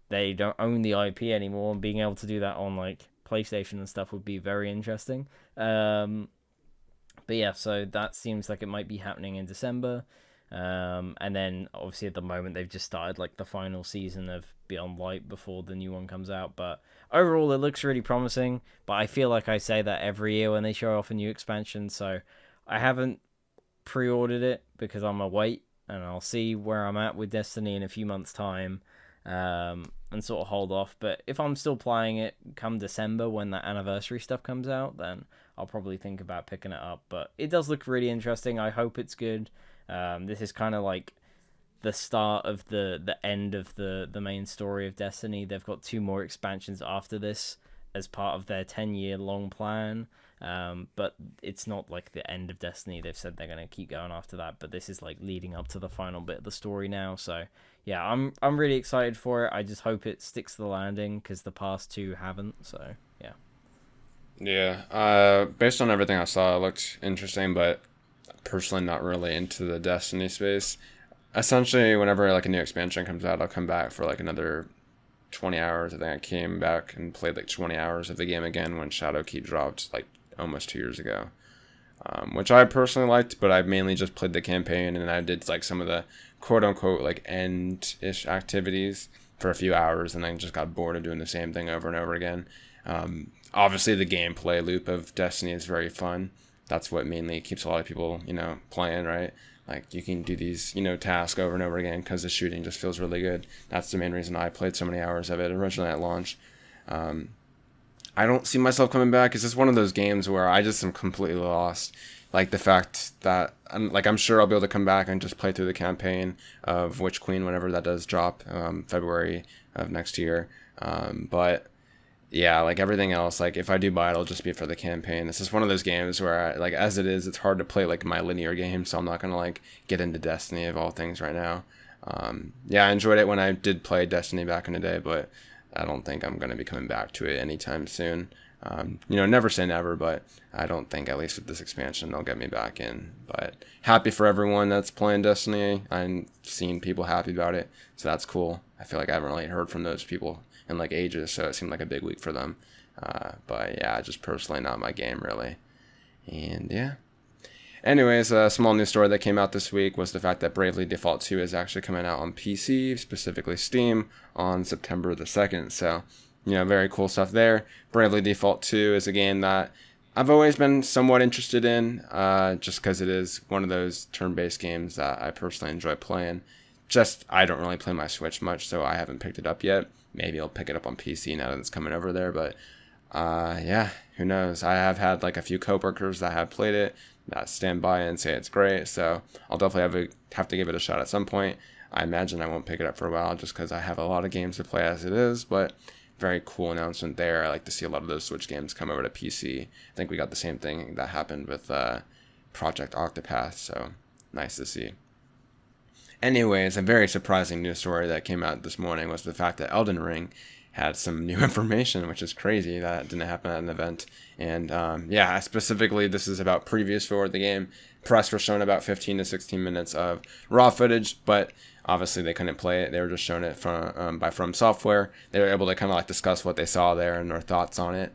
they don't own the IP anymore, and being able to do that on like PlayStation and stuff would be very interesting. But yeah, so that seems like it might be happening in December. And then obviously at the moment they've just started like the final season of Beyond Light before the new one comes out. But overall it looks really promising. But I feel like I say that every year when they show off a new expansion, so I haven't pre-ordered it because I'm gonna wait and I'll see where I'm at with Destiny in a few months' time, and sort of hold off. But if I'm still playing it come December when that anniversary stuff comes out, then I'll probably think about picking it up. But it does look really interesting. I hope it's good. This is kind of like the start of the end of the main story of Destiny. They've got 2 more expansions after this as part of their 10-year long plan. But it's not like the end of Destiny. They've said they're going to keep going after that, but this is like leading up to the final bit of the story now. So yeah, I'm really excited for it. I just hope it sticks to the landing because the past 2 haven't. So yeah. Yeah. Based on everything I saw, it looked interesting, but personally not really into the Destiny space. Essentially, whenever like a new expansion comes out, I'll come back for like another 20 hours. I think I came back and played like 20 hours of the game again when Shadowkeep dropped like almost 2 years ago, which I personally liked, but I mainly just played the campaign, and I did like some of the quote-unquote like end-ish activities for a few hours, and then just got bored of doing the same thing over and over again. Obviously, the gameplay loop of Destiny is very fun. That's what mainly keeps a lot of people, playing, right? Like, you can do these, tasks over and over again because the shooting just feels really good. That's the main reason I played so many hours of it originally at launch. I don't see myself coming back. It's just one of those games where I just am completely lost. Like, the fact that, I'm sure I'll be able to come back and just play through the campaign of Witch Queen whenever that does drop, February of next year. But yeah, like everything else, like if I do buy it, it'll just be for the campaign. It's just one of those games where, like, as it is, it's hard to play like my linear game, so I'm not gonna like get into Destiny of all things right now. Yeah, I enjoyed it when I did play Destiny back in the day, but I don't think I'm gonna be coming back to it anytime soon. Never say never, but I don't think, at least with this expansion, they'll get me back in. But happy for everyone that's playing Destiny. I've seen people happy about it, so that's cool. I feel like I haven't really heard from those people in like ages, so it seemed like a big week for them. But yeah, just personally not my game really. And yeah. Anyways, a small news story that came out this week was the fact that Bravely Default 2 is actually coming out on PC, specifically Steam, on September the 2nd. So, very cool stuff there. Bravely Default 2 is a game that I've always been somewhat interested in, just because it is one of those turn-based games that I personally enjoy playing. Just, I don't really play my Switch much, so I haven't picked it up yet. Maybe I'll pick it up on PC now that it's coming over there, but yeah, who knows? I have had like a few coworkers that have played it that stand by and say it's great, so I'll definitely have to give it a shot at some point. I imagine I won't pick it up for a while just because I have a lot of games to play as it is, but very cool announcement there. I like to see a lot of those Switch games come over to PC. I think we got the same thing that happened with Project Octopath, so nice to see. Anyways, a very surprising news story that came out this morning was the fact that Elden Ring had some new information, which is crazy. That didn't happen at an event. And yeah, specifically, this is about previews for the game. press was showing about 15 to 16 minutes of raw footage, but obviously they couldn't play it. They were just showing it by From Software. They were able to kind of like discuss what they saw there and their thoughts on it.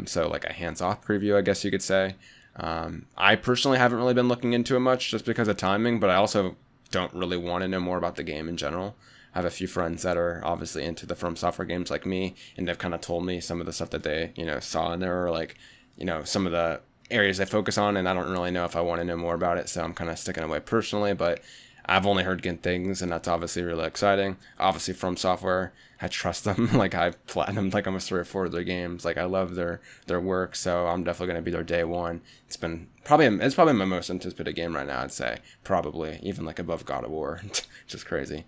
So like a hands-off preview, I guess you could say. I personally haven't really been looking into it much just because of timing, but I also don't really want to know more about the game in general. I have a few friends that are obviously into the From Software games like me, and they've kind of told me some of the stuff that they, saw in there, or like, some of the areas they focus on, and I don't really know if I want to know more about it, so I'm kind of sticking away personally, but I've only heard good things, and that's obviously really exciting. Obviously, From Software, I trust them. Like, I've platinumed like almost 3 or 4 of their games. Like, I love their work, so I'm definitely going to be their day one. It's probably my most anticipated game right now, I'd say. Probably, even like above God of War. Just crazy.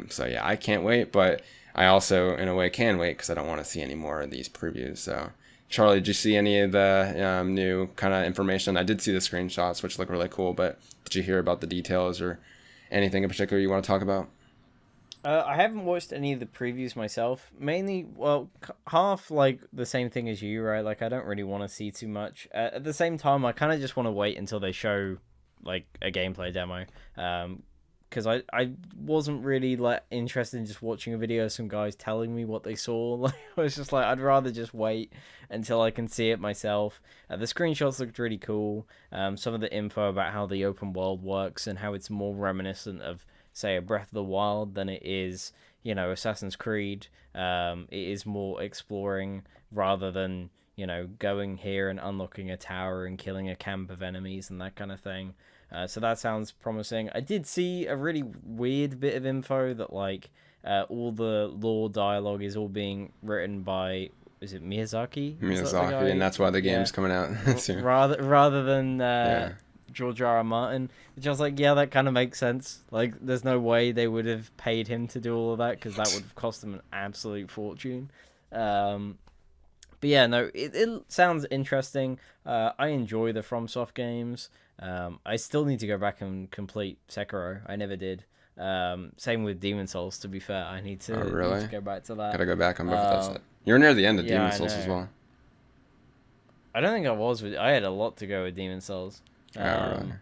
So yeah, I can't wait, but I also, in a way, can wait because I don't want to see any more of these previews. So, Charlie, did you see any of the new kind of information? I did see the screenshots, which look really cool, but did you hear about the details or anything in particular you want to talk about? I haven't watched any of the previews myself. Mainly, well, half like the same thing as you, right? Like, I don't really want to see too much. At the same time, I kind of just want to wait until they show like a gameplay demo. Because I wasn't really like interested in just watching a video of some guys telling me what they saw. Like, I was just like, I'd rather just wait until I can see it myself. The screenshots looked really cool. Some of the info about how the open world works and how it's more reminiscent of, say, a Breath of the Wild than it is, Assassin's Creed. It is more exploring rather than, going here and unlocking a tower and killing a camp of enemies and that kind of thing. So that sounds promising. I did see a really weird bit of info that, like, all the lore dialogue is all being written by, is it Miyazaki? Miyazaki, and that's why the game's coming out soon. Rather than Yeah. George R. R. Martin, which I was like, yeah, that kind of makes sense. Like, there's no way they would have paid him to do all of that because that would have cost them an absolute fortune. But yeah, no, it sounds interesting. I enjoy the FromSoft games. I still need to go back and complete Sekiro. I never did. Same with Demon Souls, to be fair. I need to, Oh, really? need to go back to that. Gotta go back on both of those. You're near the end of yeah, Demon I Souls know. as well. I don't think I was with. I had a lot to go with Demon Souls. Oh, really?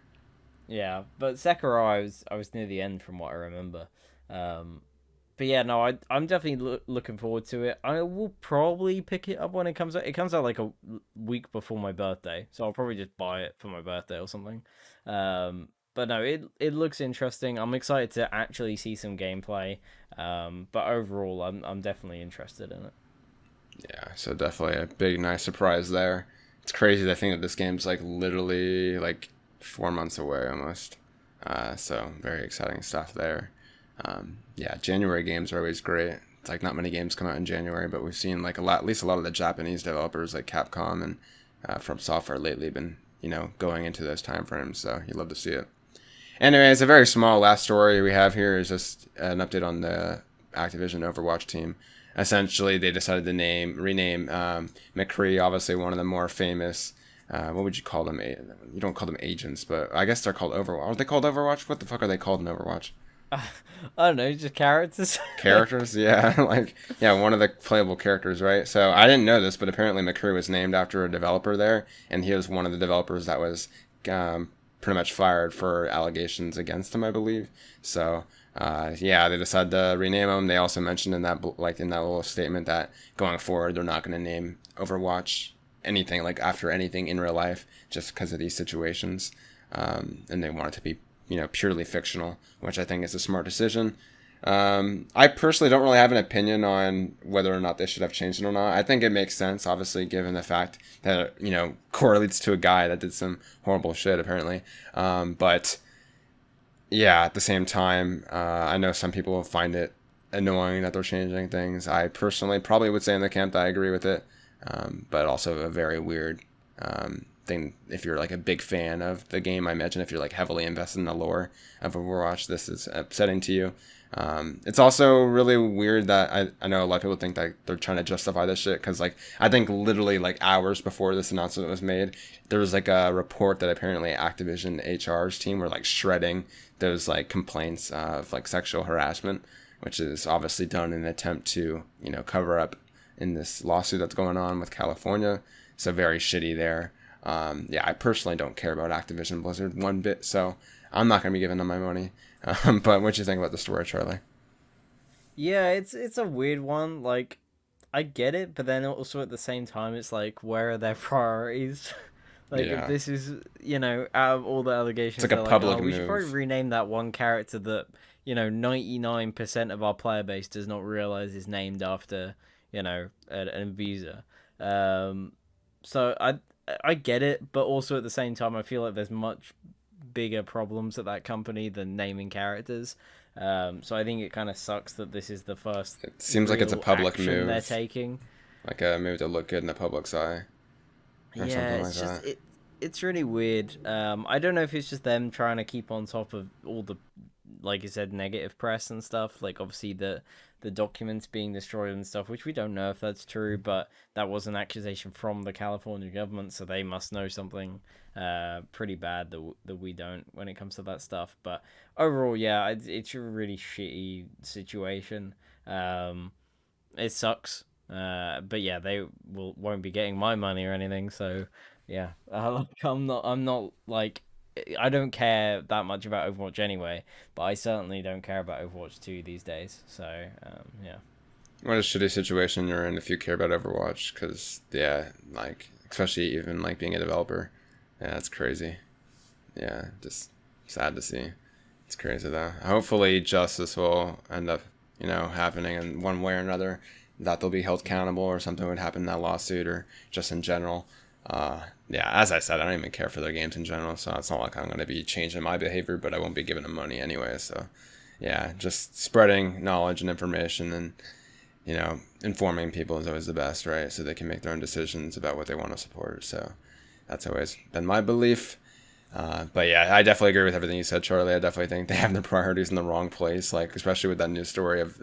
Yeah, but Sekiro, I was near the end from what I remember. But yeah, no, I'm definitely looking forward to it. I will probably pick it up when it comes out. It comes out like a week before my birthday, so I'll probably just buy it for my birthday or something. But no, it looks interesting. I'm excited to actually see some gameplay. But overall, I'm definitely interested in it. Yeah, so definitely a big, nice surprise there. It's crazy to think that this game's like literally like 4 months away almost. So very exciting stuff there. Yeah, January games are always great. It's like not many games come out in January, but we've seen like at least a lot of the Japanese developers like Capcom and From Software lately been, going into those time frames. So you love to see it. Anyway, it's a very small last story we have here is just an update on the Activision Overwatch team. Essentially, they decided to rename Mccree, obviously one of the more famous. What would you call them? You don't call them agents, but I guess they're called Overwatch. Are they called Overwatch? What the fuck are they called in Overwatch? I don't know, just characters. Characters, yeah, one of the playable characters, right? So I didn't know this, but apparently McCree was named after a developer there, and he was one of the developers that was pretty much fired for allegations against him, I believe. So yeah, they decided to rename him. They also mentioned in that little statement that going forward they're not going to name Overwatch anything like after anything in real life just because of these situations, and they want it to be purely fictional, which I think is a smart decision. I personally don't really have an opinion on whether or not they should have changed it or not. I think it makes sense, obviously, given the fact that correlates to a guy that did some horrible shit, apparently. But yeah, at the same time, I know some people will find it annoying that they're changing things. I personally probably would say in the camp that I agree with it, but also a very weird thing if you're like a big fan of the game. I imagine if you're like heavily invested in the lore of Overwatch, this is upsetting to you. It's also really weird that I know a lot of people think that they're trying to justify this shit because like I think literally like hours before this announcement was made, there was like a report that apparently Activision HR's team were like shredding those like complaints of like sexual harassment, which is obviously done in an attempt to cover up in this lawsuit that's going on with California. So very shitty there. Yeah, I personally don't care about Activision Blizzard one bit, so I'm not going to be giving them my money. But what do you think about the story, Charlie? Yeah, it's a weird one. Like, I get it, but then also at the same time, it's like, where are their priorities? Like, if Yeah, this is, out of all the it's allegations, like a they're like, public oh, we should probably move. rename that one character that 99% of our player base does not realize is named after, an abuser. Um, so I get it, but also at the same time, I feel like there's much bigger problems at that company than naming characters. So I think it kind of sucks that this is the first It seems like it's a real public action they're move, taking. like a move to look good in the public's eye or Yeah, something like it's just that. it's really weird. I don't know if it's just them trying to keep on top of all the, like you said, negative press and stuff. Like obviously the documents being destroyed and stuff, which we don't know if that's true, but that was an accusation from the California government, so they must know something pretty bad that we don't when it comes to that stuff. But overall, yeah, it's a really shitty situation. It sucks. But yeah, they won't be getting my money or anything. So yeah, I'm not like, I don't care that much about Overwatch anyway. But I certainly don't care about Overwatch 2 these days. So yeah. What a shitty situation you're in if you care about Overwatch, because yeah, like especially even like being a developer, yeah, that's crazy. Yeah, just sad to see. It's crazy though. Hopefully, justice will end up, happening in one way or another. That they'll be held accountable, or something would happen in that lawsuit, or just in general. Yeah, as I said, I don't even care for their games in general, so it's not like I'm going to be changing my behavior, but I won't be giving them money anyway. So, yeah, just spreading knowledge and information and informing people is always the best, right? So they can make their own decisions about what they want to support. So that's always been my belief. But yeah, I definitely agree with everything you said, Charlie. I definitely think they have their priorities in the wrong place, like especially with that news story of,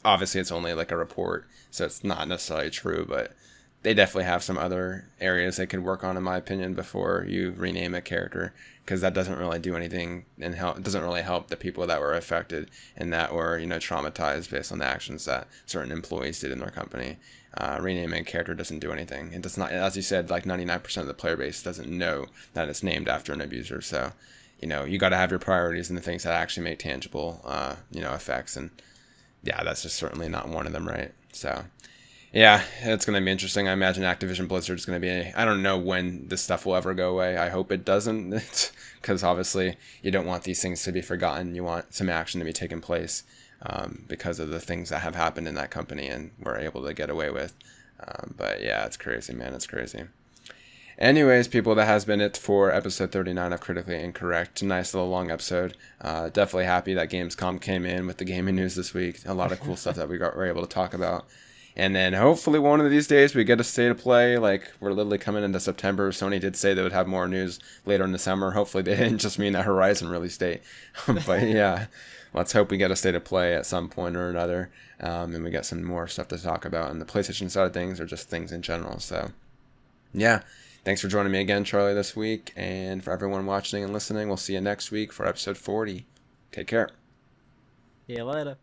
obviously it's only like a report, so it's not necessarily true, but they definitely have some other areas they could work on, in my opinion, before you rename a character, because that doesn't really do anything and help. It doesn't really help the people that were affected and that were traumatized based on the actions that certain employees did in their company. Renaming a character doesn't do anything. It does not, as you said, like 99% of the player base doesn't know that it's named after an abuser. So, you got to have your priorities and the things that actually make tangible, effects. And yeah, that's just certainly not one of them, right? So, yeah, it's going to be interesting. I imagine Activision Blizzard is going to be. I don't know when this stuff will ever go away. I hope it doesn't, because obviously you don't want these things to be forgotten. You want some action to be taking place, because of the things that have happened in that company and were able to get away with. But yeah, it's crazy, man. It's crazy. Anyways, people, that has been it for episode 39 of Critically Incorrect. Nice little long episode. Definitely happy that Gamescom came in with the gaming news this week. A lot of cool stuff that we're able to talk about. And then hopefully one of these days we get a state of play. Like, we're literally coming into September. Sony did say they would have more news later in the summer. Hopefully they didn't just mean that Horizon release date. But yeah, let's hope we get a state of play at some point or another. And we get some more stuff to talk about on the PlayStation side of things, or just things in general. So yeah, thanks for joining me again, Charlie, this week. And for everyone watching and listening, we'll see you next week for episode 40. Take care. See you later.